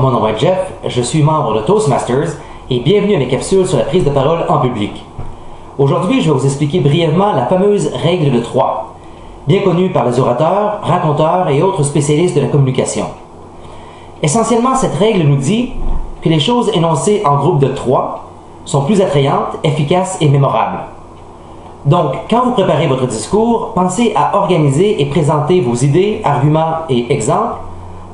mon nom est Jeff, je suis membre de Toastmasters et bienvenue à mes capsules sur la prise de parole en public. Aujourd'hui, je vais vous expliquer brièvement la fameuse règle de 3, bien connue par les orateurs, raconteurs et autres spécialistes de la communication. Essentiellement, cette règle nous dit que les choses énoncées en groupe de 3 sont plus attrayantes, efficaces et mémorables. Donc, quand vous préparez votre discours, pensez à organiser et présenter vos idées, arguments et exemples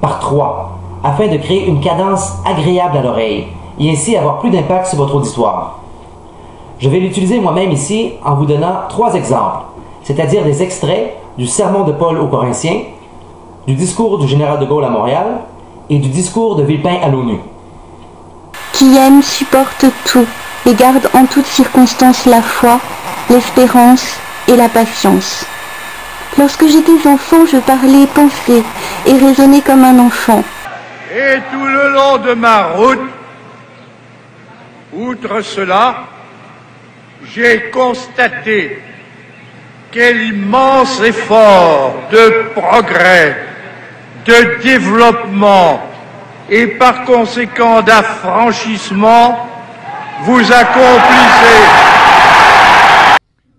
par 3, afin de créer une cadence agréable à l'oreille et ainsi avoir plus d'impact sur votre auditoire. Je vais l'utiliser moi-même ici en vous donnant 3 exemples, c'est-à-dire des extraits du sermon de Paul aux Corinthiens, du discours du général de Gaulle à Montréal et du discours de Villepin à l'ONU. Qui aime supporte tout et garde en toutes circonstances la foi, l'espérance et la patience. Lorsque j'étais enfant, je parlais, pensais et raisonnais comme un enfant. Et tout le long de ma route, outre cela, j'ai constaté quel immense effort de progrès, de développement et par conséquent d'affranchissement vous accomplissez.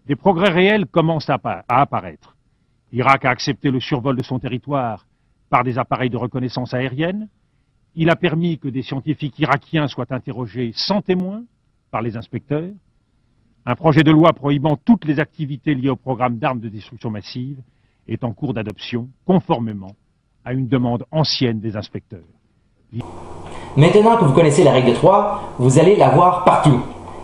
Des progrès réels commencent à apparaître. L'Irak a accepté le survol de son territoire par des appareils de reconnaissance aérienne. Il a permis que des scientifiques irakiens soient interrogés sans témoin par les inspecteurs. Un projet de loi prohibant toutes les activités liées au programme d'armes de destruction massive est en cours d'adoption, conformément à une demande ancienne des inspecteurs. Maintenant que vous connaissez la règle de 3, vous allez la voir partout.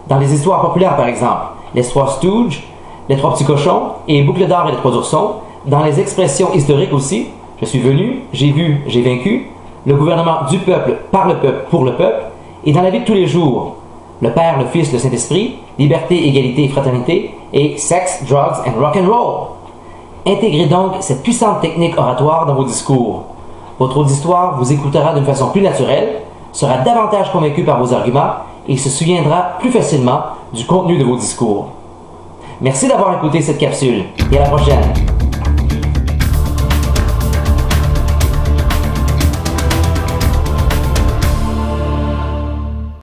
Dans les histoires populaires par exemple, les 3 Stooges, les 3 petits cochons et Boucle d'or et les 3 oursons. Dans les expressions historiques aussi, je suis venu, j'ai vu, j'ai vaincu, le gouvernement du peuple, par le peuple, pour le peuple, et dans la vie de tous les jours, le Père, le Fils, le Saint-Esprit, liberté, égalité et fraternité, et sex, drugs and rock and roll. Intégrez donc cette puissante technique oratoire dans vos discours. Votre auditoire vous écoutera d'une façon plus naturelle, sera davantage convaincu par vos arguments et se souviendra plus facilement du contenu de vos discours. Merci d'avoir écouté cette capsule et à la prochaine.